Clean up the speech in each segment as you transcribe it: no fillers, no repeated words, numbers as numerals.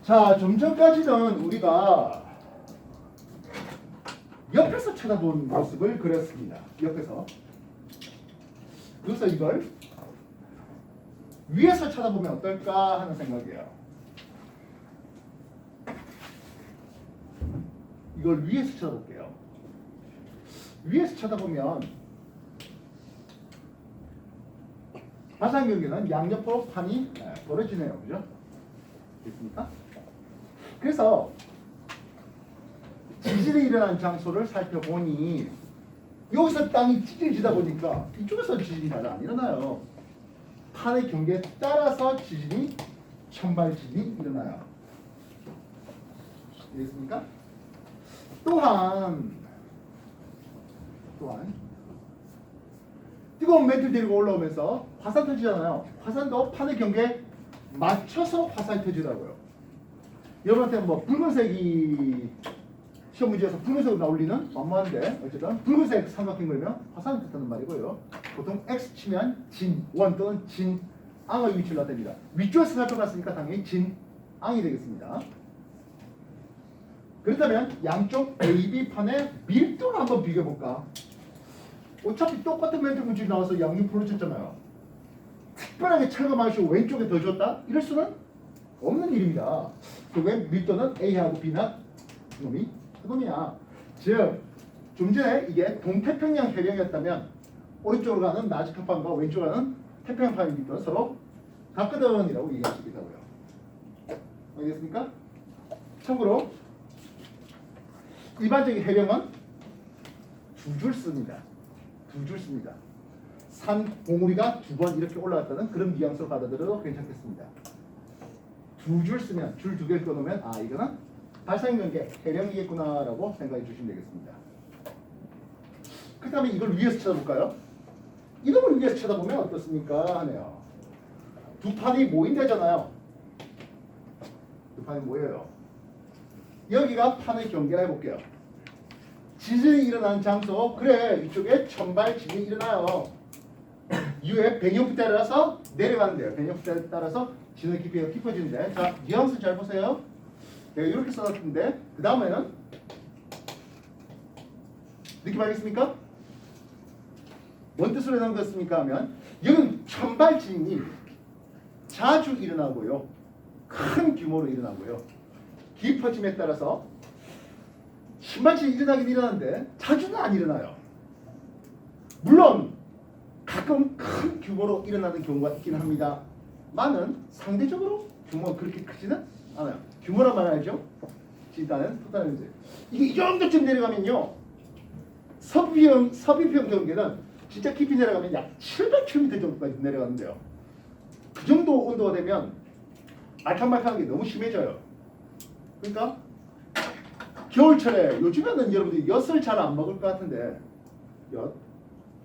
자, 좀 전까지는 우리가 옆에서 쳐다본 모습을 그렸습니다. 옆에서. 그래서 이걸 위에서 쳐다보면 어떨까 하는 생각이에요. 이걸 위에서 쳐다볼게요. 위에서 쳐다보면 화산 경계는 양옆으로 판이 벌어지네요. 그죠? 됐습니까? 그래서 지진이 일어난 장소를 살펴보니 여기서 땅이 찢어지다 보니까 이쪽에서 지진이 잘 안 일어나요. 판의 경계에 따라서 지진이 천발 지진이 일어나요. 되겠습니까? 또한 뜨거운 매트를 데리고 올라오면서 화산 터지잖아요. 화산도 판의 경계에 맞춰서 화산이 터지더라고요. 여러분한테 뭐 붉은색이 시험 문제에서 붉은색으로 나올리는 만무한데 어쨌든 붉은색 삼각형 그리면 화산을 뜻하는 말이고요. 보통 X 치면 진원 또는 진앙의 위치를 나타냅니다. 위쪽에서 살펴봤으니까 당연히 진앙이 되겠습니다. 그렇다면 양쪽 AB 판의 밀도를 한번 비교해볼까? 어차피 똑같은 멘트 문제가 나와서 양육표를 쳤잖아요. 특별하게 철거마시고 왼쪽에 더 줬다? 이럴 수는 없는 일입니다. 왜 밀도는 A하고 B나 그놈이 그놈이야. 즉, 좀 전에 이게 동태평양 해령이었다면 오른쪽으로 가는 나지크판과 왼쪽으로 가는 태평양판의 밀도는 서로 같거든이라고 얘기할 수 있다고요. 알겠습니까? 참고로 일반적인 해령은 두 줄 씁니다. 두 줄 씁니다. 산 봉우리가 두 번 이렇게 올라갔다는 그런 뉘앙스로 받아들여도 괜찮겠습니다. 두 줄 쓰면 줄 두 개를 끊으면 아 이거는 발상경계 해령이겠구나라고 생각해 주시면 되겠습니다. 그 다음에 이걸 위에서 쳐다볼까요? 이놈을 위에서 쳐다보면 어떻습니까? 하네요. 두 판이 모인다잖아요. 두 판이 모여요. 여기가 판의 경계라 해볼게요. 지진이 일어난 장소, 그래 이쪽에 천발 지진이 일어나요. 이후에 백년부터에 따라서 내려가는데요. 백년부터에 따라서 지진의 깊이가 깊어지는데, 자 뉘앙스 잘 보세요. 내가 이렇게 써놨는데 그 다음에는 느낌 알겠습니까? 뭔 뜻으로 해놓은 것입니까 하면 여기는 천발 지진이 자주 일어나고요. 큰 규모로 일어나고요. 깊어짐에 따라서 신발질이 일어나긴 일어나는데 자주는 안 일어나요. 물론 가끔 큰 규모로 일어나는 경우가 있긴 합니다만은 상대적으로 규모가 그렇게 크지는 않아요. 규모란 말 알죠? 일단은 토탈 문제. 이게 이 정도쯤 내려가면요. 서비평 경계는 진짜 깊이 내려가면 약 700km 정도까지 내려가는데요. 그 정도 온도가 되면 알캉말캉한 게 너무 심해져요. 그러니까 겨울철에 요즘에는 여러분들이 엿을 잘 안 먹을 것 같은데 엿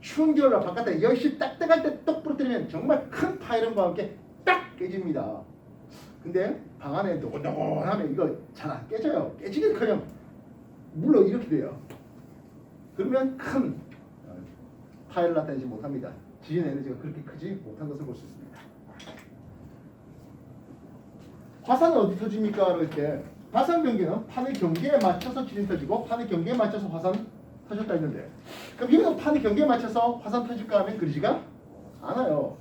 추운 겨울날 바깥에 엿이 딱딱할 때 떡 부러뜨리면 정말 큰 파이런과 함께 딱 깨집니다. 근데 방 안에 노곤노곤하면 이거 잘 안 깨져요. 깨지긴커녕 물로 이렇게 돼요. 그러면 큰 파이를 나타내지 못합니다. 지진 에너지가 그렇게 크지 못한 것을 볼 수 있습니다. 화산은 어디 터집니까? 그럴 때 화산 경계는 판의 경계에 맞춰서 지진 터지고 판의 경계에 맞춰서 화산 터졌다 했는데, 그럼 여기서 판의 경계에 맞춰서 화산 터질까 하면 그러지가 않아요.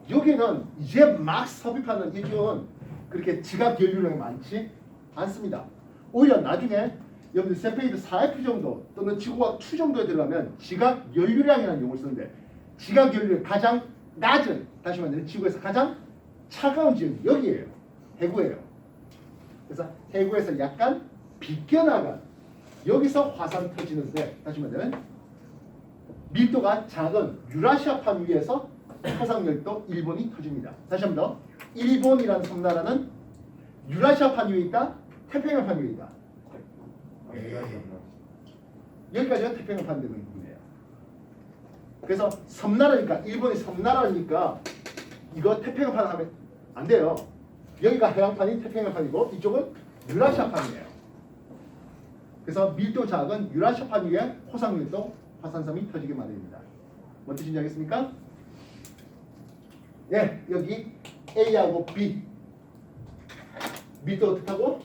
여기는 이제 막 섭입하는 이쪽은 그렇게 지각 연류량이 많지 않습니다. 오히려 나중에 여러분들 세페이드 4F 정도 또는 지구과학 2 정도에 들어가면 지각 연류량이라는 용어를 쓰는데, 지각 연류량이 가장 낮은, 다시 말하면 지구에서 가장 차가운 지역이 여기에요. 해구예요. 그래서 해구에서 약간 비껴나간 여기서 화산 터지는데, 다시 말하면 밀도가 작은 유라시아판 위에서 화산열도 일본이 터집니다. 다시 한 번 더, 일본이라는 섬나라는 유라시아판 위에 있다, 태평양판 위에 있다. 여기까지가 태평양판 되는 부분이에요. 그래서 섬나라니까, 일본이 섬나라니까 이거 태평양판 하면 안 돼요. 여기가 해양판이 태평양판이고 이쪽은 유라시아판이에요. 그래서 밀도 작은 유라시아판 위에 호상밀도 화산섬이 터지게 마련입니다. 뭔 뜻인지 알겠습니까? 예, 여기 A하고 B 밀도 어떻다고?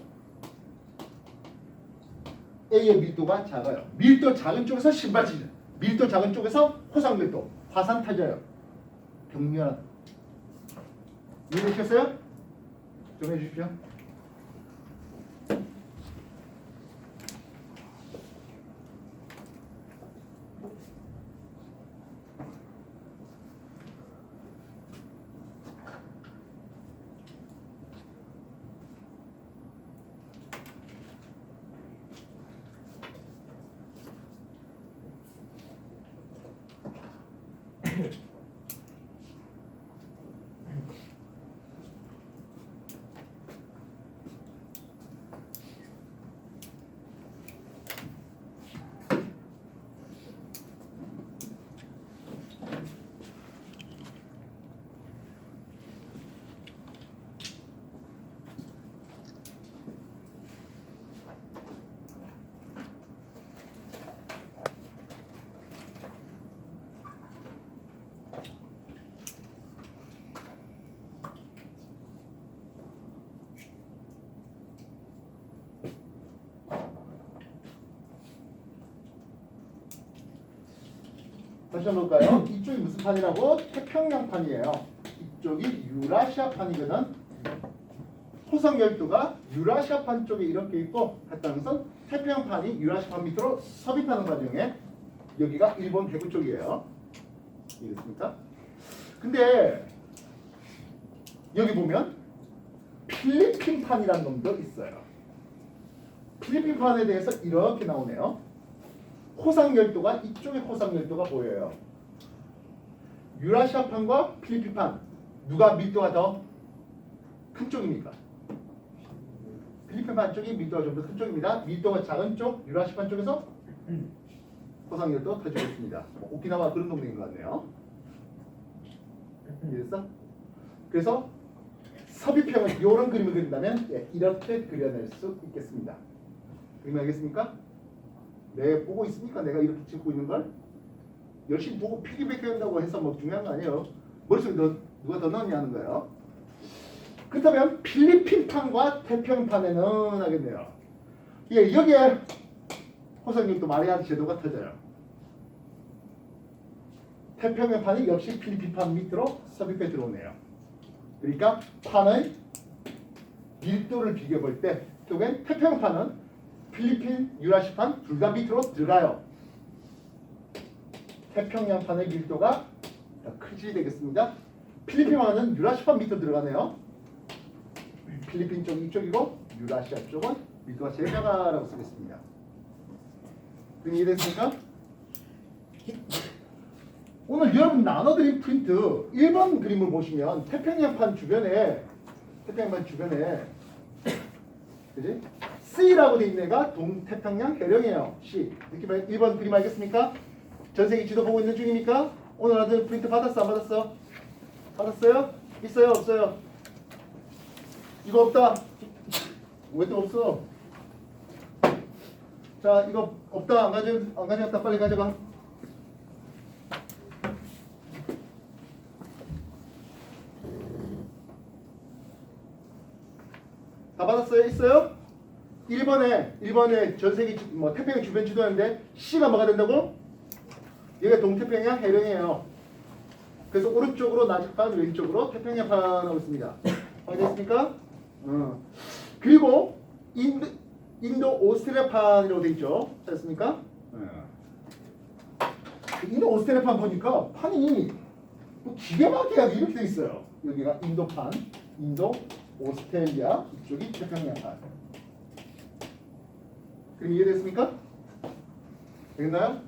A의 밀도가 작아요. 밀도 작은 쪽에서 신발 치죠. 밀도 작은 쪽에서 호상 밀도, 화산 타져요. 격렬한. 이해되셨어요? 좀 해주십시오. 다시 한번 볼까요? 이쪽이 무슨 판이라고? 태평양판이에요. 이쪽이 유라시아판이거든. 호성열도가 유라시아판 쪽에 이렇게 있고 했다는 것은 태평양판이 유라시아판 밑으로 섭입하는 과정에 여기가 일본 대구 쪽이에요. 이해됐습니까? 근데 여기 보면 필리핀판이라는 놈도 있어요. 필리핀판에 대해서 이렇게 나오네요. 호상열도가 이쪽에 호상열도가 보여요. 유라시아판과 필리핀판 누가 밀도가 더 큰 쪽입니까? 필리핀판 쪽이 밀도가 좀 더 큰 쪽입니다. 밀도가 작은 쪽 유라시아판 쪽에서 호상열도 터지고 있습니다. 오키나와 그런 동네인 것 같네요. 이해됐어? 그래서 섭입형은 이런 그림을 그린다면 이렇게 그려낼 수 있겠습니다. 그림 알겠습니까? 네, 보고 있습니까? 내가 이렇게 찍고 있는 걸? 열심히 보고 피드백 한다고 해서 뭐 중요한 거 아니에요. 머릿속에 누가 더 넣었냐 하는 거예요. 그렇다면 필리핀판과 태평양판에는 하겠네요. 예, 여기에 호성님도 마리아르 제도가 터져요. 태평양판이 역시 필리핀판 밑으로 섭입해 들어오네요. 그러니까 판의 밀도를 비교해 볼 때 결국엔 태평양판은 필리핀, 유라시아판 둘 다 밑으로 들어가요. 태평양판의 밀도가 더 크지 되겠습니다. 필리핀판은 유라시아판 밑으로 들어가네요. 필리핀 쪽 이쪽이고 유라시아 쪽은 밀도가 제일 작아라고 쓰겠습니다. 그럼 이해됐습니까? 오늘 여러분 나눠드린 프린트 1번 그림을 보시면 태평양판 주변에 그지? C라고 돼 있는 애가 동태평양 해령이에요. C. 느낌 1번 그림 알겠습니까? 전세계 지도 보고 있는 중입니까? 오늘 아들 프린트 받았어? 안 받았어? 받았어요? 있어요? 없어요? 이거 없다. 왜 또 없어? 자, 이거 없다. 안 가져갔다. 빨리 가져가. 다 받았어요? 있어요? 1번에 전세계 뭐 태평양 주변 지도인데 C가 뭐가 된다고? 여기가 동태평양 해령이에요. 그래서 오른쪽으로 나직판, 왼쪽으로 태평양판 하고 있습니다. 확인했습니까? 그리고 인도 오스트레일리아판이라고 되어 있죠. 됐습니까? 인도 오스트레일리아판 보니까 판이 뭐 기계 막히게 이렇게 되어 있어요. 여기가 인도판, 인도 오스트레일리아, 이쪽이 태평양판. 그럼 이해됐습니까? 되겠나요?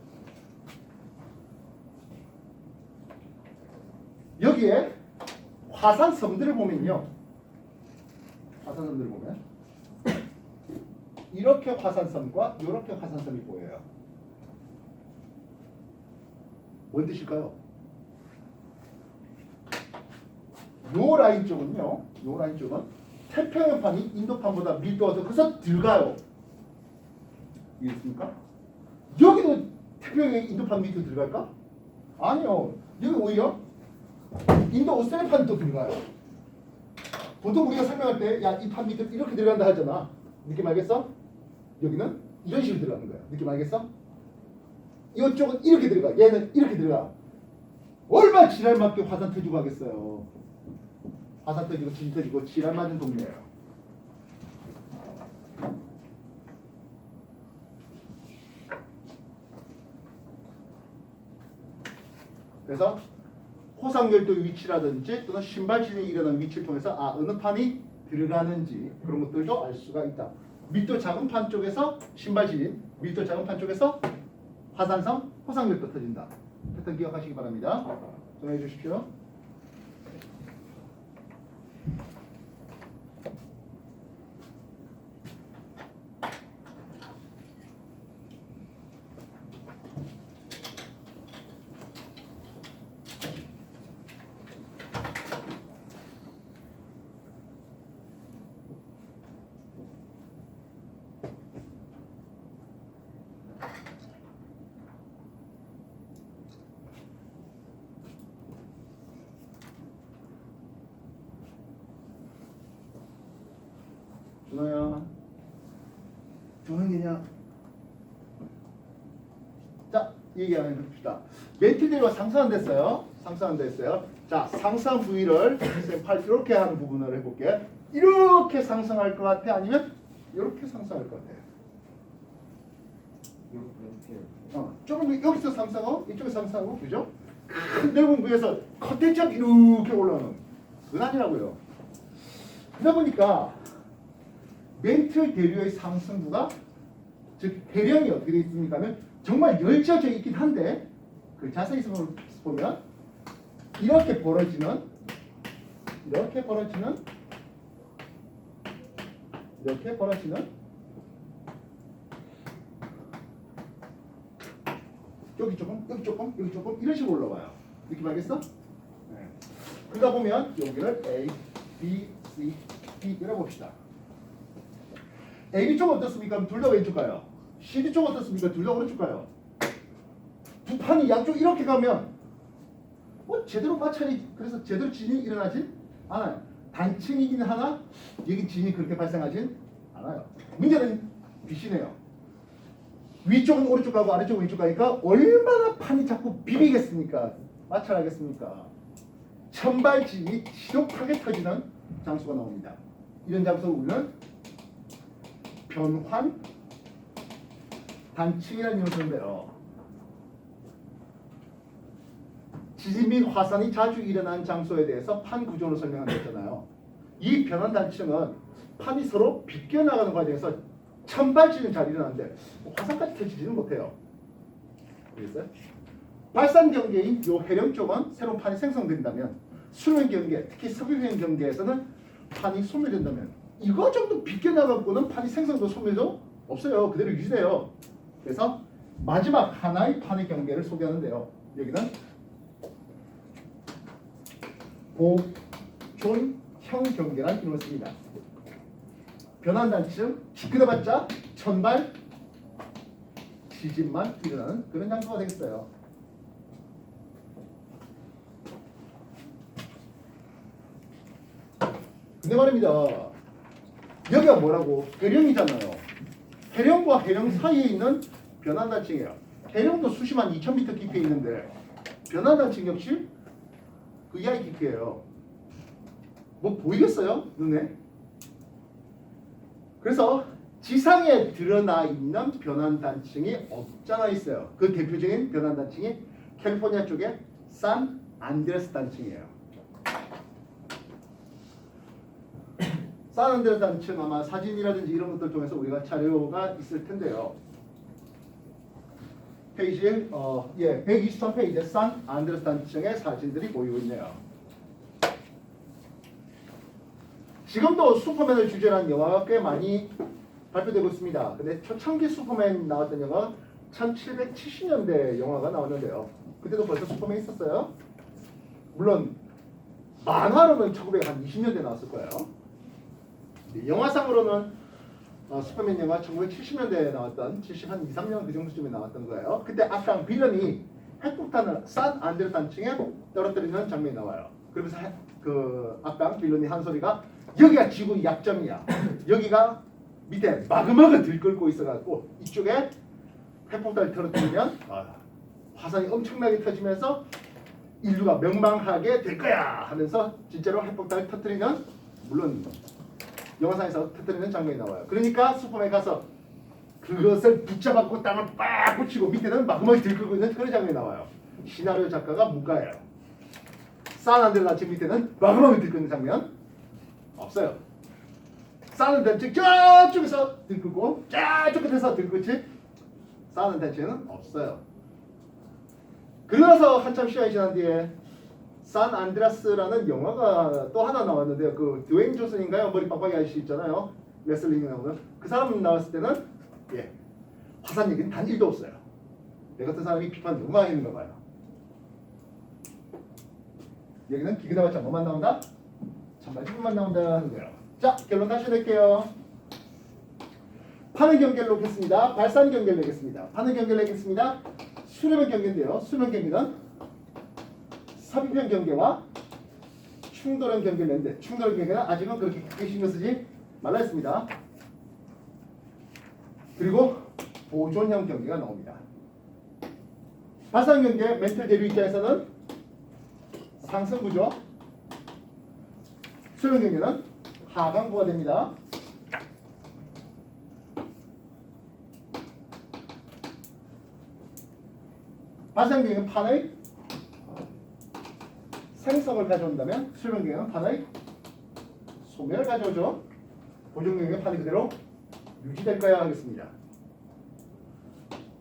여기에 화산섬들을 보면요. 화산섬들을 보면 이렇게 화산섬과 이렇게 화산섬이 보여요. 뭔 뜻일까요? 요 라인 쪽은요. 요 라인 쪽은 태평양판이 인도판보다 밀도가 더 커서 들어가요. 이해했습니까? 여기도 태평양이 인도판 밑으로 들어갈까? 아니요. 여기 오히려 인도 오스트레일리아판이 또 들어가요. 보통 우리가 설명할 때 야 이 판 밑에 이렇게 들어간다 하잖아. 느낌 알겠어? 여기는 이런 식으로 들어가는 거야. 느낌 알겠어? 이쪽은 이렇게 들어가. 얘는 이렇게 들어가. 얼마나 지랄 맞게 화산 터지고 하겠어요. 화산 터지고 지진 터지고 지랄 맞은 동네예요. 그래서 호상열도 위치라든지 또는 신발진이 일어나는 위치를 통해서 어느 판이 들어가는지 그런 것들도 알 수가 있다. 밀도 작은 판 쪽에서 신발진, 밀도 작은 판 쪽에서 화산성, 호상열도 터진다. 패턴 기억하시기 바랍니다. 정해 주십시오. 준호야, 준호이냐? 자, 얘기 한번 해봅시다. 멘티드가 상승 안 됐어요. 상승 안 됐어요. 자, 상승 부위를 팔 이렇게 하는 부분을 해볼게. 이렇게 상승할 것 같아? 아니면 이렇게 상승할 것 같아? 조금 여기서 상승하고 이쪽에 상승하고 그죠? 큰 넓은 부위에서 컨텐츠가 이렇게 올라오는 그건 아니라고요. 그러다 보니까 멘틀 대류의 상승부가 즉 대량이 어떻게 되어 있습니까? 하면 정말 열져져 있긴 한데 그 자세히 보면 이렇게 벌어지는 여기 조금 이런 식으로 올라와요. 느낌 알겠어? 네. 그러다 보면 여기를 A, B, C, D 열어봅시다. AB 쪽 어떻습니까? 둘 다 왼쪽 가요. CD 쪽 어떻습니까? 둘 다 오른쪽 가요. 두 판이 양쪽 이렇게 가면 제대로 마찰이 그래서 제대로 진이 일어나진 않아요. 단층이긴 하나 여기 진이 그렇게 발생하진 않아요. 문제는 BC네요. 위쪽은 오른쪽 가고 아래쪽은 왼쪽 가니까 얼마나 판이 자꾸 비비겠습니까? 마찰하겠습니까? 천발진이 지독하게 터지는 장소가 나옵니다. 이런 장소를 우리는 변환 단층이라는 요소인데요. 지진 및 화산이 자주 일어나는 장소에 대해서 판 구조를 설명한다잖아요. 이 변환 단층은 판이 서로 비껴나가는 과정에서 천발진은 잘 일어나는데 화산까지 터지지는 못해요. 알겠어요? 발산 경계인 요 해령 쪽은 새로운 판이 생성된다면 수면 경계, 특히 석유형 경계에서는 판이 소멸된다면 이거 정도 비껴나가고는 판이 생성도 소멸도 없어요. 그대로 유지돼요. 그래서 마지막 하나의 판의 경계를 소개하는데요. 여기는 보존형 경계란 이름을 씁니다. 변환단층 시끄러봤자 천발 지진만 일어나는 그런 장소가 되겠어요. 근데 말입니다. 여기가 뭐라고? 해령이잖아요. 해령과 해령 사이에 있는 변환단층이에요. 해령도 수심한 2000m 깊이에 있는데 변환단층 역시 그 이하의 깊이에요. 뭐 보이겠어요? 눈에? 그래서 지상에 드러나 있는 변환단층이 없잖아 있어요. 그 대표적인 변환단층이 캘리포니아 쪽의 산 안드레스 단층이에요. 산 안드레스 단층 아마 사진이라든지 이런 것들 통해서 우리가 자료가 있을 텐데요. 페이지 123페이지에 산 안드레스 단층의 사진들이 보이고 있네요. 지금도 슈퍼맨을 주제로 한 영화가 꽤 많이 발표되고 있습니다. 근데 초창기 슈퍼맨 나왔던 영화 1770년대 영화가 나왔는데요. 그때도 벌써 슈퍼맨이 있었어요. 물론 만화로는 1920년대 나왔을 거예요. 영화상으로는 슈퍼맨 영화 1970년대에 나왔던 70한 2, 3년 그 정도쯤에 나왔던 거예요. 그때 악당 빌런이 핵폭탄을 산 안드레스 단층에 떨어뜨리는 장면이 나와요. 그러면서 그 악당 빌런이 한 소리가 여기가 지구 약점이야. 여기가 밑에 마그마가 들끓고 있어갖고 이쪽에 핵폭탄을 터뜨리면 화산이 엄청나게 터지면서 인류가 멸망하게 될 거야 하면서 진짜로 핵폭탄을 터뜨리는, 물론 영화상에서 터뜨리는 장면이 나와요. 그러니까 슈퍼맨 가서 그것을 붙잡았고 땅을 빡 붙이고 밑에는 마그마가 들끓고 있는 그런 장면이 나와요. 시나리오 작가가 문과예요. 산안드레아스 밑에는 마그마가 들끓는 장면 없어요. 산안드레아스 저쪽에서 들끓고 저쪽 끝에서 들끓지 산안드레아스는 없어요. 그러나서 한참 시간이 지난 뒤에 산안드레아스라는 영화가 또 하나 나왔는데요. 그 드웨인 존슨인가요? 머리 빡빡이 아저씨 있잖아요. 레슬링 나오는 그 사람 나왔을 때는 화산 얘기는 단 1도 없어요. 내 같은 사람이 비판 너무 많이 했는가 봐요. 여기는 기계나발자 뭐만 나온다? 찬발지분만 나온다 하는 거예요. 자, 결론 다시 낼게요. 파는 경계를 놓겠습니다. 발산 경계를 내겠습니다. 파는 경계를 내겠습니다. 수렴의 경계인데요. 수렴 경계는 삽입형 경계와 충돌형 경계를 냈는데, 충돌형 경계는 아직은 그렇게 크게 신경 쓰지 말라 했습니다. 그리고 보존형 경계가 나옵니다. 발산 경계 멘틀 대류 입장에서는 상승구조, 수렴 경계는 하강구가 됩니다. 발산 경계는 판의 생성을 가져온다면 수렴 경계는 판의 소멸을 가져오죠. 보존 경계는 판이 그대로 유지될 거야 하겠습니다.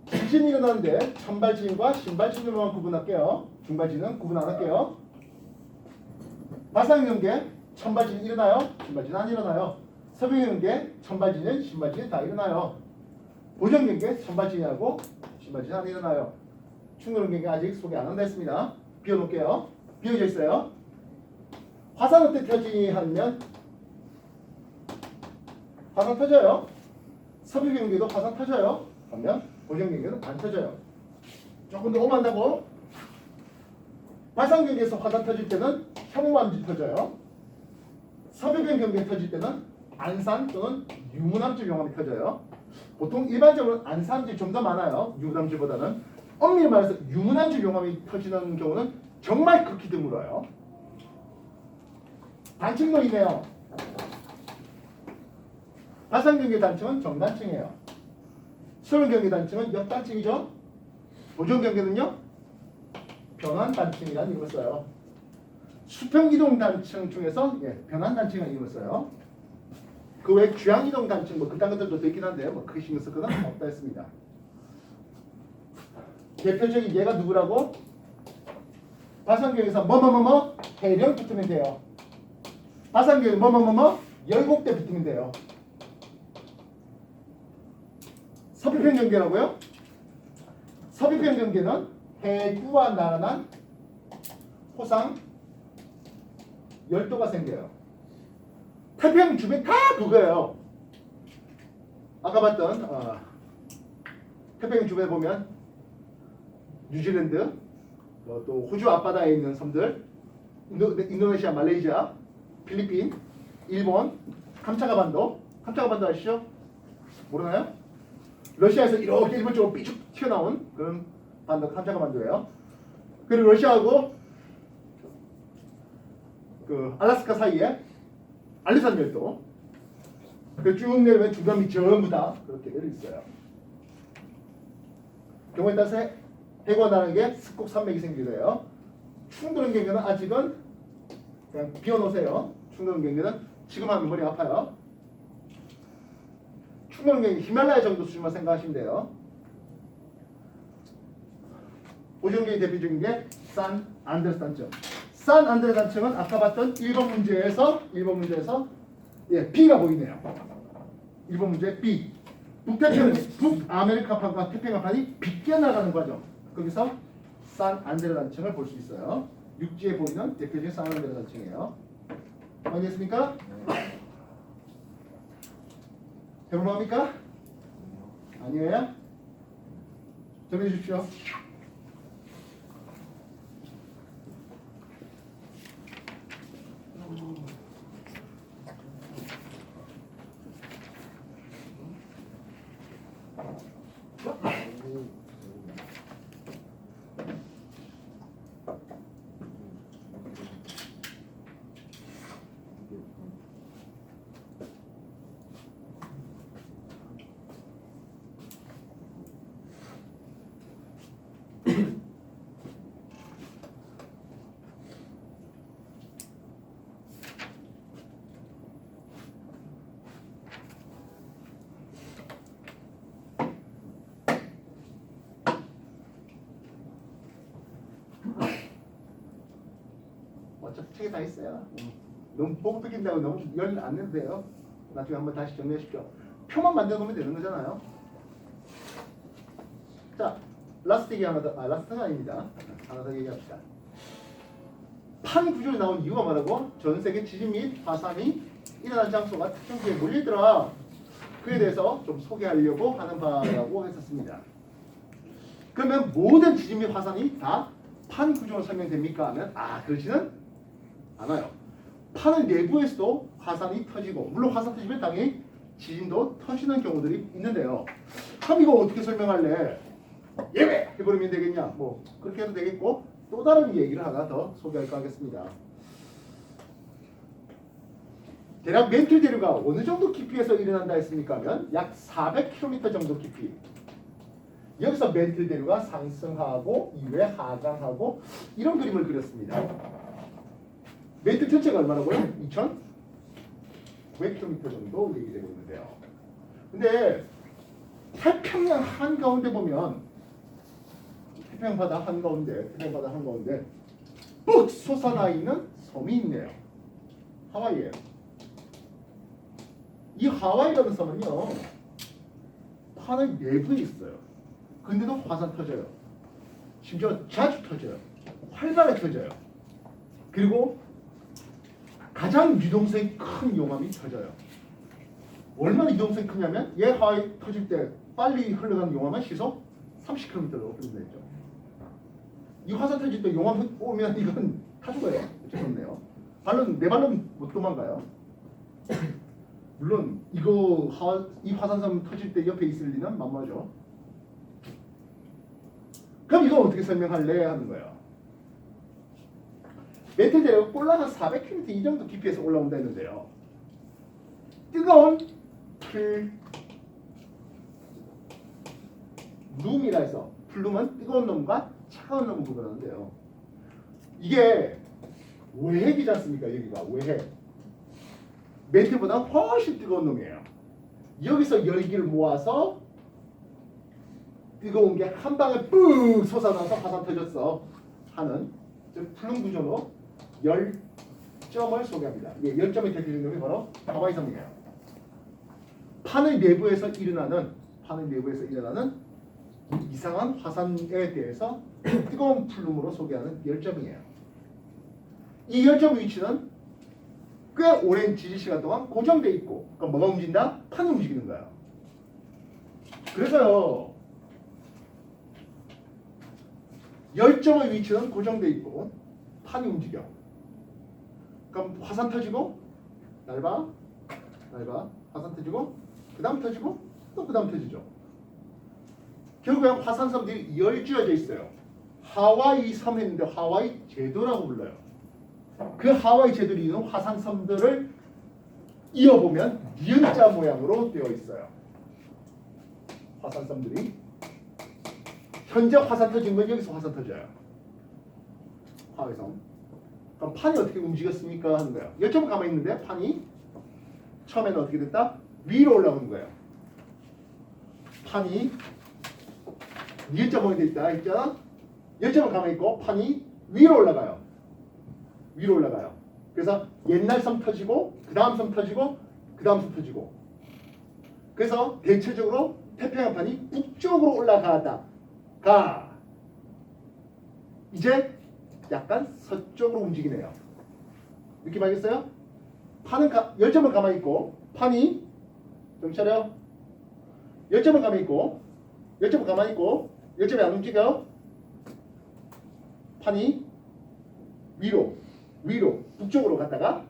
지진이 일어나는데 천발진과 신발진으로만 구분할게요. 중발진은 구분 안 할게요. 발산 경계 천발진이 일어나요? 신발진은 안 일어나요. 섭외 경계 천발진은 신발진이 다 일어나요. 보존 경계 천발진이하고 신발진은 안 일어나요. 충돌 경계 아직 소개 안 한다 했습니다. 비워놓을게요. 비워져 있어요. 화산 어때 터지니 하면 화산 터져요. 섭외 경계도 화산 터져요. 그러면 보존 경계는 안 터져요. 조금 더 오만다고. 발산 경계에서 화산 터질 때는 현무암지 터져요. 섭외변 경계 터질 때는 안산 또는 유문암지 용암이 터져요. 보통 일반적으로 안산암지 좀 더 많아요. 유문암지보다는. 엄밀히 말해서 유문암지 용암이 터지는 경우는 정말 극히 드물어요. 단층론이네요. 발산 경계 단층은 정단층이에요. 수렴 경계 단층은 역단층이죠. 보존 경계는요, 변환 단층이라는 이름을 써요. 수평 이동 단층 중에서 변환 단층이라는 이름을 써요. 그 외에 귀향 이동 단층 뭐 그딴 것들도 있긴 한데 뭐 크게 신경 쓸 거는 없다 했습니다. 대표적인 얘가 누구라고? 발산경에서 뭐뭐뭐뭐 해령 붙으면 돼요. 발산경에 뭐뭐뭐뭐 열곡대 붙으면 돼요. 섭입형 경계라고요? 섭입형 경계는 해구와 나란한 호상 열도가 생겨요. 태평양 주변 다 그거예요. 아까 봤던 태평양 주변에 보면 뉴질랜드, 또 호주 앞바다에 있는 섬들, 인도네시아, 말레이시아, 필리핀, 일본, 감차가반도 아시죠? 모르나요? 러시아에서 이렇게 일본 쪽으로 삐쭉 튀어나온 그런 반도 감차가반도예요. 그리고 러시아하고 그 알래스카 사이에 알리산 열도, 그 쭉 내려면 중간 밑 전부 다 그렇게 내려 있어요. 경우에 따라서 해구와 나란하게 습곡 산맥이 생기게 돼요. 충돌 경계는 아직은 그냥 비워놓으세요. 충돌 경계는 지금 하면 머리 아파요. 충돌 경계 히말라야 정도 수준만 생각하시면 돼요. 보존경계 대표적인 게 산 안드레스 단층. 산 안드레스 단층은 아까 봤던 1번 문제에서 B가 보이네요. 1번 문제 B. 북아메리카판과 태평양판이 빗겨나가는 과정. 거기서 산 안드레스 단층을 볼 수 있어요. 육지에 보이는 대표적인 산 안드레스 단층이에요. 알겠습니까? 해볼만합니까? 아니에요? 정리해 주십시오. 어차피 책에 다 있어요. 너무 보고 느낀다고 너무 열 안 내도 돼요. 나중에 한번 다시 정리하십시오. 표만 만들어 놓으면 되는 거잖아요. 자, 라스트 얘기 하나 더, 라스트가 아닙니다. 하나 더 얘기합시다. 판 구조로 나온 이유가 뭐라고? 전 세계 지진 및 화산이 일어난 장소가 특정 지역에 몰리더라. 그에 대해서 좀 소개하려고 하는 바라고 했었습니다. 그러면 모든 지진 및 화산이 다 판 구조로 설명됩니까? 하면 그렇지는 않아요. 판의 내부에서도 화산이 터지고, 물론 화산 터지면 당연히 지진도 터지는 경우들이 있는데요. 그럼 이거 어떻게 설명할래? 예외! 해버리면 되겠냐? 뭐 그렇게 해도 되겠고, 또 다른 얘기를 하나 더 소개할까 하겠습니다. 대략 멘틀 대류가 어느 정도 깊이에서 일어난다 했습니까? 하면 약 400km 정도 깊이. 여기서 멘틀 대류가 상승하고 이후에 하강하고 이런 그림을 그렸습니다. 멘틀 전체가 얼마라고요? 2,900km 정도 얘기되고 있는데요. 근데 태평양 한가운데 보면 태평양 바다 한가운데 뚝 솟아나 있는 섬이 있네요. 하와이예요. 이 하와이라는 섬은요, 판의 내부에 있어요. 근데도 화산 터져요. 심지어 자주 터져요. 활발하게 터져요. 그리고 가장 유동성이 큰 용암이 터져요. 얼마나 유동성이 크냐면 얘 하와이 터질 때 빨리 흘러가는 용암은 시속 30km로 흘러내죠. 이 화산 터질 때 용암 오면 이건 다 죽어요. 죄송해요. 내 발은 못 도망가요. 물론 이 화산섬 터질 때 옆에 있을 리는 만무하죠. 그럼 이거 어떻게 설명할래 하는 거예요. 멘틀 대류가 올라가 400km 이 정도 깊이에서 올라온다 했는데요. 뜨거운 플룸이라 해서, 플룸은 뜨거운 놈과 차가운 놈을 구분하는데요. 이게 외핵이지 않습니까? 여기가 외핵. 멘틀보다 훨씬 뜨거운 놈이에요. 여기서 열기를 모아서 뜨거운 게 한 방에 뿡 솟아나서 화산 터졌어 하는, 즉 플룸 구조로 열점을 소개합니다. 열점의 대표적인 놈이 바로 하와이 섬이에요. 판의 내부에서 일어나는 이상한 화산에 대해서 뜨거운 플룸으로 소개하는 열점이에요. 이 열점 위치는 꽤 오랜 지지 시간 동안 고정돼 있고, 그럼 뭐가 움직인다? 판이 움직이는 거야. 그래서요, 열점의 위치는 고정돼 있고 판이 움직여. 그럼 화산 터지고 날봐 화산 터지고 그 다음 터지고 또 그 다음 터지죠. 결국엔 화산섬들이 열쥐어져 있어요. 하와이 섬 했는데 하와이 제도라고 불러요. 그 하와이 제도를 이루는 화산섬들을 이어보면 니은자 모양으로 되어 있어요. 화산섬들이 현재 화산 터진 건 여기서 화산 터져요. 하와이섬. 그럼 판이 어떻게 움직였습니까 하는 거예요. 열점은 가만히 있는데 판이 처음에는 어떻게 됐다? 위로 올라오는 거예요. 판이 니은자 모양이 돼 있다 했잖아. 열점은 가만히 있고 판이 위로 올라가요. 그래서 옛날 섬 터지고 그 다음 섬 터지고 그 다음 섬 터지고. 그래서 대체적으로 태평양판이 북쪽으로 올라가다 이제 약간 서쪽으로 움직이네요. 느낌 알겠어요? 판은 열점은 가만히 있고 판이 좀 차려. 열점은 가만히 있고 열점이 안 움직여. 판이 위로 북쪽으로 갔다가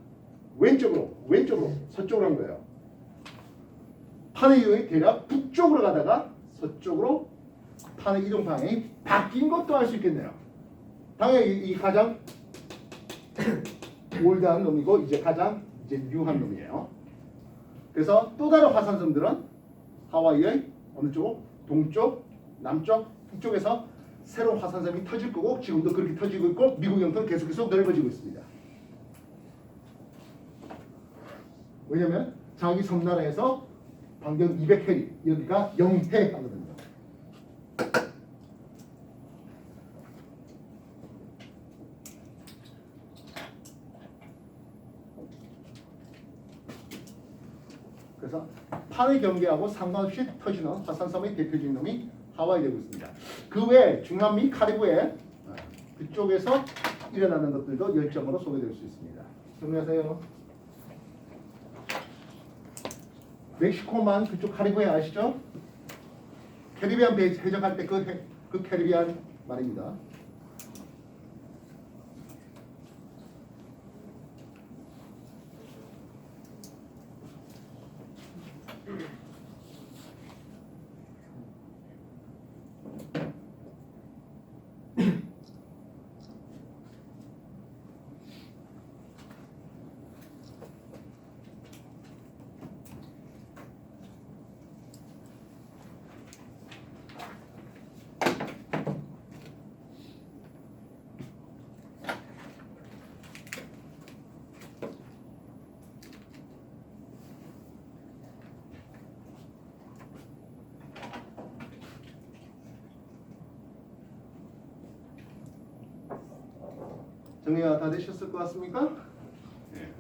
왼쪽으로 서쪽으로 한 거예요. 판의 이동이 대략 북쪽으로 가다가 서쪽으로 판의 이동 방향이 바뀐 것도 알 수 있겠네요. 당연히 이 가장 올드한 놈이고 이제 가장 뉴한 놈이에요. 그래서 또 다른 화산섬들은 하와이의 어느 쪽? 동쪽, 남쪽, 이쪽에서 새로운 화산섬이 터질 거고 지금도 그렇게 터지고 있고 미국 영토는 계속해서 넓어지고 있습니다. 왜냐면 자기 섬나라에서 반경 200해리 여기가 영해 하거든요. 판의 경계하고 상관없이 터지는 화산섬의 대표적인 놈이 하와이 되고 있습니다. 그 외에 중남미 카리브해 그쪽에서 일어나는 것들도 열정으로 소개될 수 있습니다. 정리하세요. 멕시코만 그쪽 카리브해 아시죠? 캐리비안 배 해적할 때 그 캐리비안 말입니다. 정리가 다 되셨을 것 같습니까? 네.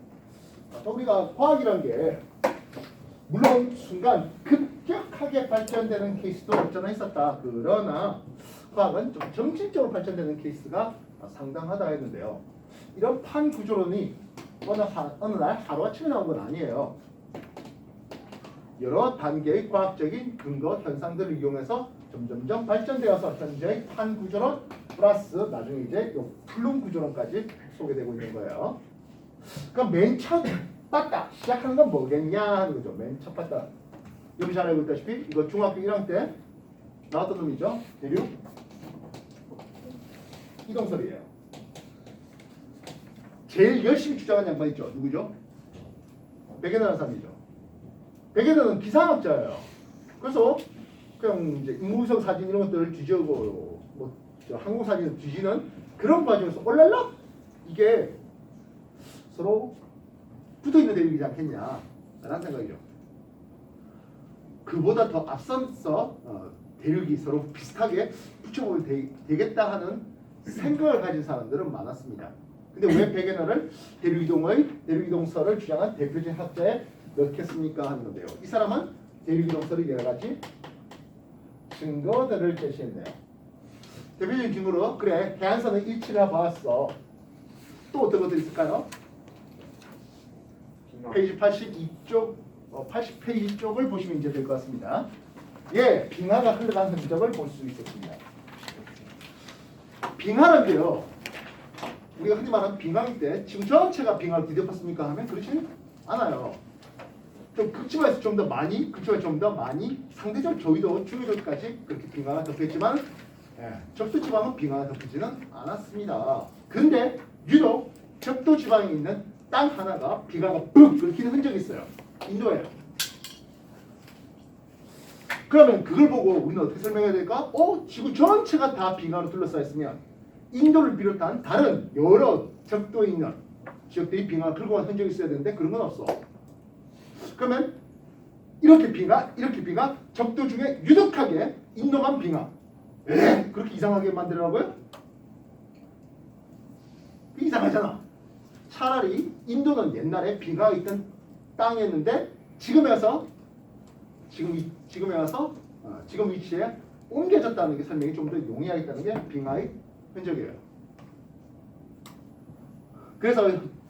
우리가 과학이란 게 물론 순간 급격하게 발전되는 케이스도 없잖아 있었다. 그러나 과학은 좀 점진적으로 발전되는 케이스가 상당하다 했는데요. 이런 판 구조론이 어느 날 하루아침에 나온 건 아니에요. 여러 단계의 과학적인 근거 현상들을 이용해서 점점점 발전되어서 현재의 판 구조론 플러스 나중에 이제 요 플룸 구조론까지 소개되고 있는 거예요. 그럼 맨 첫 빠따 시작하는 건 뭐겠냐 하는 거죠. 맨 첫 빠따. 여기 잘 알고 있다시피 이거 중학교 1학년 때 나왔던 놈이죠. 대륙 이동설이에요. 제일 열심히 주장한 양반 있죠. 누구죠? 백연하는 사람이죠. 백연은 기상학자예요. 그래서 그냥 이제 인공위성 사진 이런 것들을 뒤져고 항공 사진을 뒤지는 그런 과정에서 올랄라 이게 서로 붙어있는 대륙이지 않겠냐 라는 생각이죠. 그보다 더 앞서서 대륙이 서로 비슷하게 붙여보면 되겠다 하는 생각을 가진 사람들은 많았습니다. 근데 왜 백연어를 대륙이동설을 주장한 대표적인 학자에 넣겠습니까 하는 건데요. 이 사람은 대륙이동설의 여러 가지 증거들을 제시했네요. 대표적인 증거로 그래 해안선의 일치를 봐왔어. 또 어떤 것들이 있을까요? 페이지 82쪽 80페이지 쪽을 보시면 이제 될 것 같습니다. 예, 빙하가 흘러간 흔적을 볼 수 있었습니다. 빙하는데요. 우리가 흔히 말하는 빙하일 때 지금 전체가 빙하를 뒤덮었습니까 하면 그렇지 않아요. 좀 극지방에서 좀 더 많이, 그쪽에서 좀 더 많이, 상대적 저위도 중위도까지 그렇게 빙하가 덮였지만 적도지방은 빙하가 덮이지는 않았습니다. 근데 유독 적도지방에 있는 땅 하나가 빙하가 푹 긁히는 흔적이 있어요. 인도에. 그러면 그걸 보고 우리는 어떻게 설명해야 될까? 지구 전체가 다 빙하로 둘러싸여 있으면 인도를 비롯한 다른 여러 적도에 있는 지역들이 빙하를 긁고 간 흔적이 있어야 되는데 그런 건 없어. 그러면 이렇게 빙하, 적도 중에 유독하게 인도만 빙하. 그렇게 이상하게 만들어라고요? 이상하잖아. 차라리 인도는 옛날에 빙하가 있던 땅이었는데 지금에 와서 지금 위치에 옮겨졌다는 게 설명이 좀 더 용이하겠다는 게 빙하의 흔적이에요. 그래서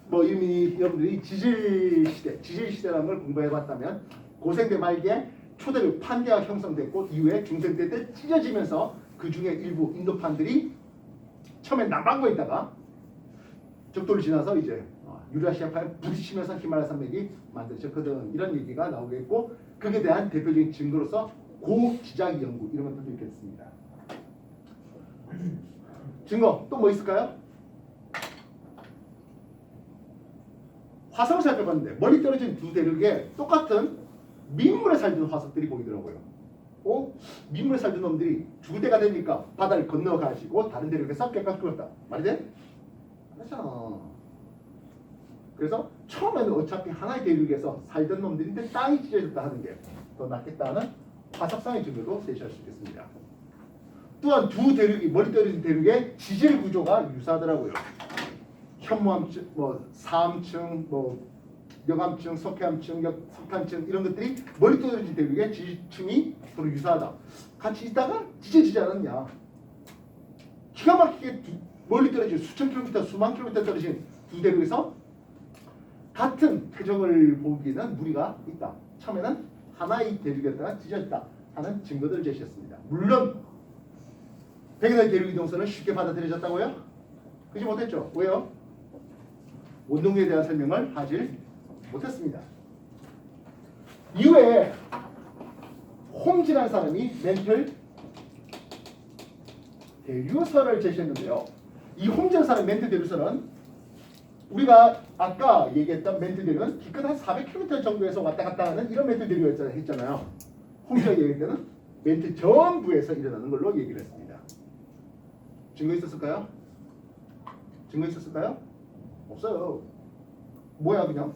뭐 이미 여러분들이 지질시대라는 걸 공부해봤다면 고생대 말기에 초대륙 판대가 형성됐고 이후에 중생대 때 찢어지면서 그 중에 일부 인도판들이 처음엔 남반구에 있다가 적도를 지나서 이제 유라시아파에 부딪히면서 히말라야 산맥이 만들어졌거든. 이런 얘기가 나오겠고 그에 대한 대표적인 증거로서 고지자기 연구 이런 것들도 있겠습니다. 증거 또 뭐 있을까요? 화성을 살펴봤는데 멀리 떨어진 두 대륙에 똑같은 민물에 살던 화석들이 보이더라고요. 민물에 살던 놈들이 죽을 때가 되니까 바다를 건너가지고 다른 대륙에서 깨끗 끓었다. 말이 돼? 그렇잖아. 그래서 처음에는 어차피 하나의 대륙에서 살던 놈들인데 땅이 찢어졌다 하는 게 더 낫겠다는 화석상의 증거도 제시할 수 있겠습니다. 또한 두 대륙이 멀리 떨어진 대륙의 지질 구조가 유사하더라고요. 현무암층, 사암층, 여감층, 석회암층, 석탄층 이런 것들이 멀리 떨어진 대륙의 지층이 서로 유사하다. 같이 있다가 지져지지 않았냐. 기가 막히게 멀리 떨어진 수천 킬로미터, 수만 킬로미터 떨어진 두 대륙에서 같은 표정을 보기에는 무리가 있다. 처음에는 하나의 대륙이었다가 찢어졌다 하는 증거들을 제시했습니다. 물론 백인의 대륙 이동선은 쉽게 받아들여졌다고요? 그렇지 못했죠. 왜요? 원동력에 대한 설명을 하지 못했습니다. 이후에 홈즈라는 사람이 멘틀 대류설을 제시했는데요. 이 홈즈라는 사람의 멘틀 대류설은 우리가 아까 얘기했던 멘틀 대류는 기껏 한 400km 정도에서 왔다 갔다 하는 이런 멘틀 대류였잖아요. 홈즈가 얘기할 때는 멘틀 전부에서 일어나는 걸로 얘기를 했습니다. 증거 있었을까요? 증거 있었을까요? 없어요. 뭐야 그냥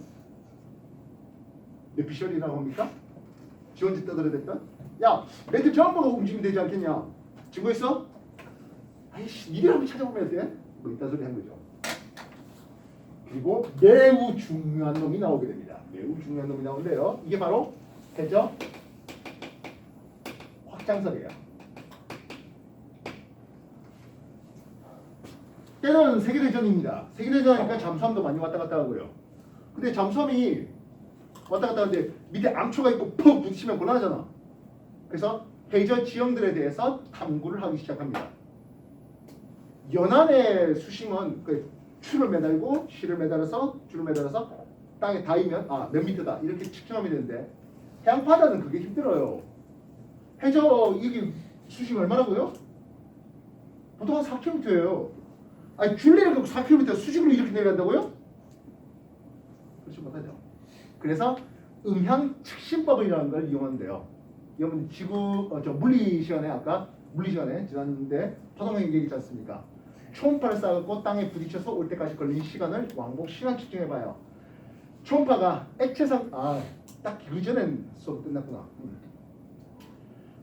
내피셜이라고 합니까? 지원지 떠들어댔던? 야 멘틀 전부가 움직이면 되지 않겠냐? 증거 있어? 아이씨 니들하고 찾아보면 돼? 뭐 이딴 소리 한 거죠. 그리고 매우 중요한 놈이 나오게 됩니다. 매우 중요한 놈이 나오는데요. 이게 바로 해저 확장설이에요. 때는 세계대전입니다. 세계대전이니까 잠수함도 많이 왔다 갔다 하고요. 근데 잠수함이 왔다 갔다 하는데 밑에 암초가 있고 푹 부딪히면 곤란하잖아. 그래서 해저 지형들에 대해서 탐구를 하기 시작합니다. 연안의 수심은 그 줄을 매달고 실을 매달아서 줄을 매달아서 땅에 닿으면 몇 미터다 이렇게 측정하면 되는데 해안바다는 그게 힘들어요. 해저 이게 수심이 얼마라고요? 보통 한 4km예요. 아니 줄 내려가고 4km 수직으로 이렇게 내려간다고요? 그렇지 못하죠. 그래서 음향 측심법이라는 걸 이용하는데요. 여러분 지구 물리 시간에 아까 물리 시간에 지났는데 파동형 얘기했지 않습니까? 초음파를 쏴갖고 땅에 부딪혀서 올 때까지 걸린 시간을 왕복 시간 측정해봐요. 초음파가 액체상 딱 그 전엔 수업 끝났구나.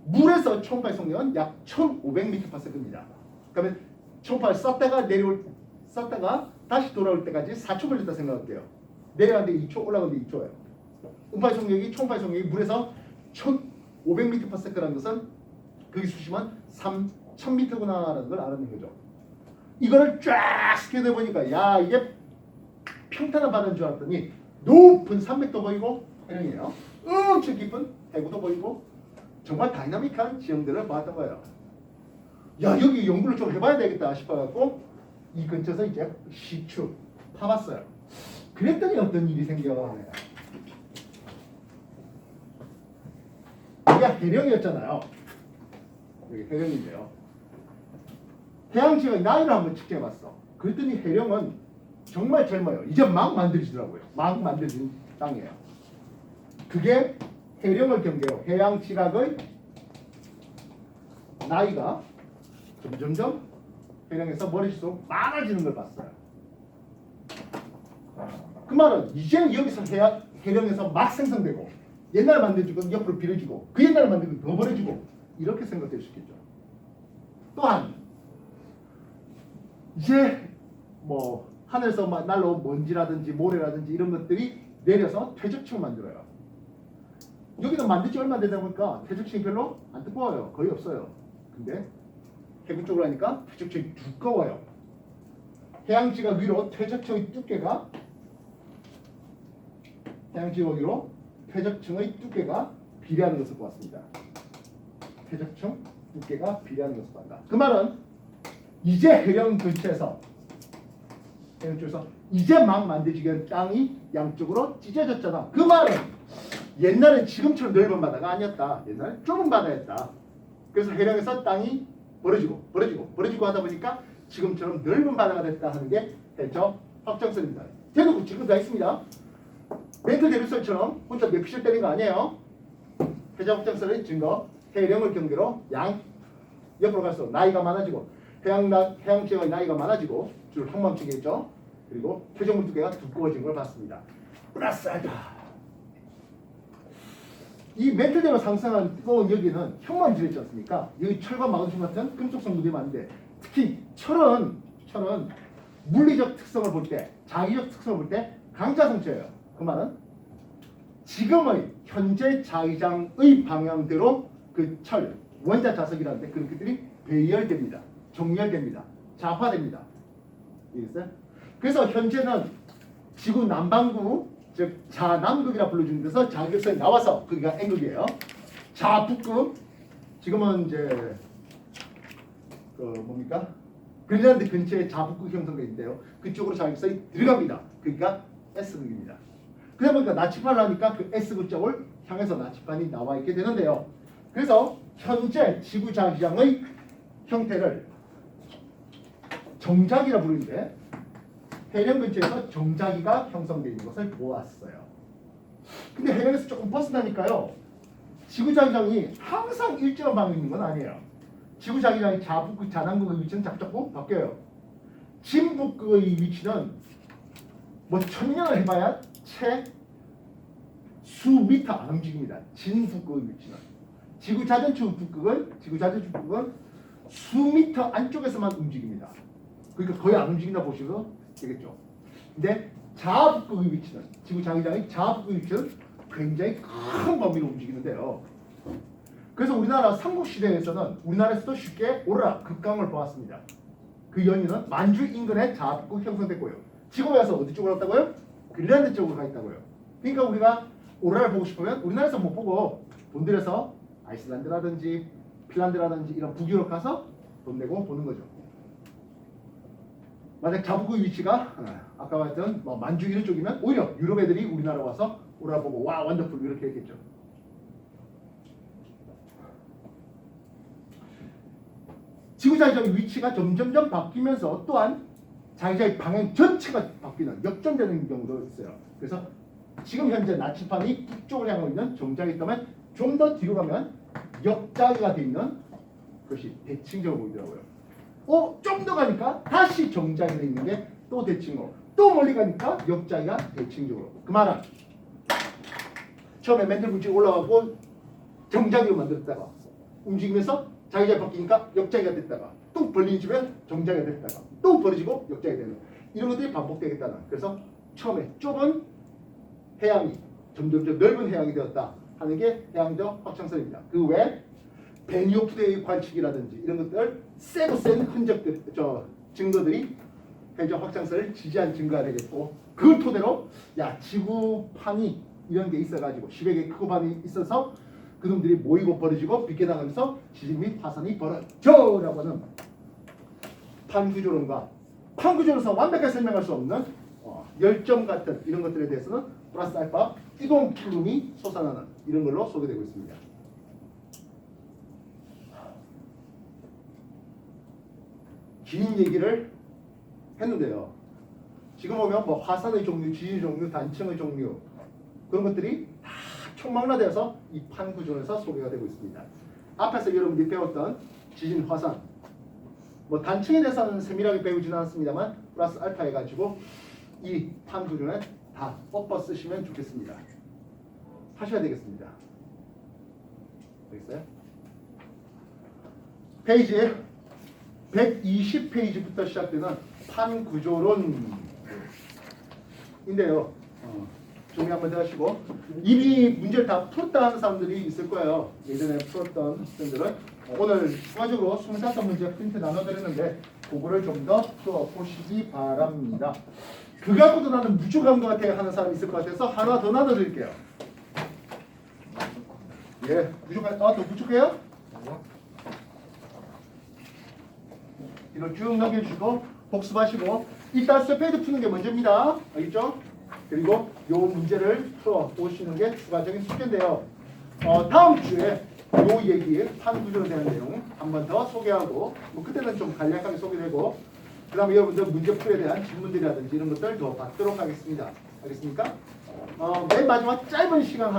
물에서 초음파의 속력은 약 1500m/s입니다. 그러면 초음파를 쐈다가 다시 돌아올 때까지 4초 걸렸다 생각할게요. 내려가는데 2초, 올라가는데 2초예요. 음파의 속력이 초음파의 속력이 물에서 1500m/s라는 것은 그 수심은 3000m구나라는 걸 알아낸 거죠. 이거를 쫙 스캔해 보니까 야 이게 평탄한 바다인 줄 알았더니 높은 산맥도 보이고 해령이에요. 엄청 깊은 해구도 보이고 정말 다이나믹한 지형들을 봤던 거예요. 야 여기 연구를 좀 해봐야 되겠다 싶어갖고 이 근처에서 이제 시추 파봤어요. 그랬더니 어떤 일이 생겨요. 여기가 해령이었잖아요. 여기 해령인데요. 해양지역의 나이를 한번 측정해봤어. 그랬더니 해령은 정말 젊어요. 이제 막 만들어지더라고요. 막 만들어진 땅이에요. 그게 해령을 경계로 해양지각의 나이가 점점점 해령에서 머릿속 많아지는 걸 봤어요. 그 말은 이제 여기서 해령에서 막 생성되고 옛날 만들어진 건 옆으로 빌어지고 그 옛날 만든 건 더 벌어지고 이렇게 생각될 수 있겠죠. 또한 이제 뭐 하늘에서 날라온 먼지라든지 모래라든지 이런 것들이 내려서 퇴적층을 만들어요. 여기는 만든 지 얼마 되다 보니까 퇴적층이 별로 안 두꺼워요. 거의 없어요. 근데 해군 쪽으로 하니까 퇴적층이 두꺼워요. 해양지각 위로 퇴적층의 두께가 비례하는 것을 보았습니다. 퇴적층 두께가 비례하는 것을 봤다. 그 말은 이제 해령 근처에서 이제 막 만들어지는 땅이 양쪽으로 찢어졌잖아. 그 말은 옛날엔 지금처럼 넓은 바다가 아니었다. 옛날엔 좁은 바다였다. 그래서 해령에서 땅이 벌어지고 하다 보니까 지금처럼 넓은 바다가 됐다 하는 게 해저 확장설입니다. 대놓고 지금 다 있습니다. 멘틀 대류설처럼 혼자 몇피셜 때린 거 아니에요. 해저 확장설의 증거. 해령을 경계로 옆으로 갈수록 나이가 많아지고 해양 지역의 나이가 많아지고 주로 형만 측이겠죠. 그리고 퇴적물 두께가 두꺼워진 걸 봤습니다. 플러스 알파. 이 멘틀대로 상승한 뜨거운 여기는 형만질이 있지 않습니까? 여기 철과 마그네슘 같은 금속 성분들이 많은데 특히 철은 물리적 특성을 볼 때, 자기적 특성을 볼 때 강자 성체예요. 그 말은 지금의 현재 자기장의 방향대로 그 철, 원자 자석이라는데 그런 것들이 배열됩니다. 정렬됩니다. 자화됩니다. 이해했어요? 그래서 현재는 지구 남반구, 즉 자남극이라 불러주는 데서 자극선이 나와서 거기가 N극이에요. 자북극, 지금은 이제 그 뭡니까? 그린란드 근처에 자북극 형성되어 있는데요. 그쪽으로 자극선이 들어갑니다. 그러니까 S극입니다. 그러다 보니까 나치판을 하니까 그 S극 쪽을 향해서 나치판이 나와 있게 되는데요. 그래서 현재 지구 자기장의 형태를 정자기라 부르는데 해령 근처에서 정자기가 형성되어 있는 것을 보았어요. 근데 해령에서 조금 벗어나니까요. 지구 자기장이 항상 일정한 방향이 있는 건 아니에요. 지구 자기장이 자북극, 자남극의 위치는 자꾸 바뀌어요. 진북극의 위치는 뭐 1000년을 해봐야 채 수미터 안 움직입니다. 진북극의 위치는. 지구 자전축 북극은 수미터 안쪽에서만 움직입니다. 그러니까 거의 안 움직인다 보시면 되겠죠. 근데 자북극의 위치는, 지구 자기장의 자북극의 위치는 굉장히 큰 범위로 움직이는데요. 그래서 우리나라 삼국시대에서는 우리나라에서도 쉽게 오로라 극강을 보았습니다. 그 연유는 만주 인근에 자북극 형성됐고요. 지구에 와서 어디 쪽으로 갔다고요? 그린란드 쪽으로 가 있다고요. 그러니까 우리가 오로라를 보고 싶으면 우리나라에서 못 보고 돈 들여서 아이슬란드라든지 핀란드라든지 이런 북유럽 가서 돈 내고 보는 거죠. 만약 자북극 위치가 아까 말했던 뭐 만주 이런 쪽이면 오히려 유럽 애들이 우리나라 와서 오로라 보고 와 원더풀 이렇게 했겠죠. 지구 자기장의 위치가 점점점 바뀌면서 또한 자기장의 방향 전체가 바뀌는 역전되는 경우도 있어요. 그래서 지금 현재 나치판이 북쪽을 향하고 있는 정자기 있다면 좀 더 뒤로 가면 역자기가 되어 있는 것이 대칭적으로 보이더라고요. 좀 더 가니까 다시 정자기가 되어 있는 게 또 대칭으로, 또 멀리 가니까 역자기가 대칭적으로. 그 말은 처음에 맨들 굴지 올라가고 정자기로 만들었다가 움직이면서 자기장이 바뀌니까 역자기가 됐다가 또 벌린 집에 정자기가 됐다가 또 벌어지고 역자기가 되는 이런 것들이 반복되겠다는. 그래서 처음에 좁은 해양이 점점 넓은 해양이 되었다 하는 게 해양적 확장설입니다. 그 외 베니오프드의 관측이라든지 이런 것들 세고 센 흔적들, 증거들이 해적 확장설을 지지한 증거가 되겠고, 그걸 토대로 야 지구판이 이런 게 있어가지고 10여 개 크고 반이 있어서 그놈들이 모이고 벌어지고 빗겨나가면서 지진 및 화산이 벌어져라고 하는 판구조론과 판구조론에서 완벽하게 설명할 수 없는 열점 같은 이런 것들에 대해서는 플러스 알파 이동 플룸이 솟아나는 이런 걸로 소개되고 있습니다. 긴 얘기를 했는데요. 지금 보면 뭐 화산의 종류, 지진 종류, 단층의 종류 그런 것들이 다 총망라되어서 이 판구조론에서 소개가 되고 있습니다. 앞에서 여러분들이 배웠던 지진, 화산, 뭐 단층에 대해서는 세밀하게 배우지는 않았습니다만 플러스 알파 해가지고 이 판구조론에 다 엎어 쓰시면 좋겠습니다. 하셔야 되겠습니다. 알겠어요? 페이지 120페이지부터 시작되는 판구조론인데요. 정리 한번 더 하시고 이미 문제를 다 풀었다 하는 사람들이 있을 거예요. 예전에 풀었던 학생들은 오늘 추가적으로 25문제 프린트 나눠드렸는데 그거를 좀 더 풀어보시기 바랍니다. 그 갖고도 나는 부족한 것 같아 하는 사람이 있을 것 같아서 하나 더 나눠드릴게요. 예, 더 부족해요? 이걸 쭉 넘겨주시고 복습하시고 이따 스페이드 푸는 게 먼저입니다. 알겠죠? 그리고 요 문제를 풀어보시는 게 추가적인 숙제인데요. 다음 주에 요 얘기 판구조에 대한 내용 한 번 더 소개하고 뭐 그때는 좀 간략하게 소개되고 그 다음에 여러분들 문제풀이에 대한 질문들이라든지 이런 것들 더 받도록 하겠습니다. 알겠습니까? 맨 마지막 짧은 시간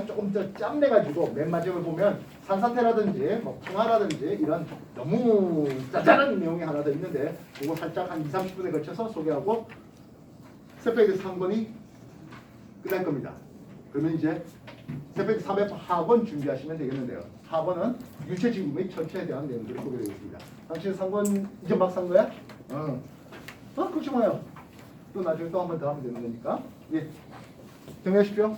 조금 더 짬내가지고 맨 마지막에 보면 산사태라든지 뭐 풍화라든지 이런 너무 짜잘한 내용이 하나 더 있는데 그거 살짝 한 20-30분에 걸쳐서 소개하고 세페이드 3권이 끝날 겁니다. 그러면 이제 세페이드 3회 하권 준비하시면 되겠는데요. 하권은 유체지구 및 천체에 대한 내용들을 소개되겠습니다. 당신 3권 이제 막 산 거야? 그렇지 마요. 또 나중에 또 한 번 더 하면 되는 거니까. 예. 정리하십시오.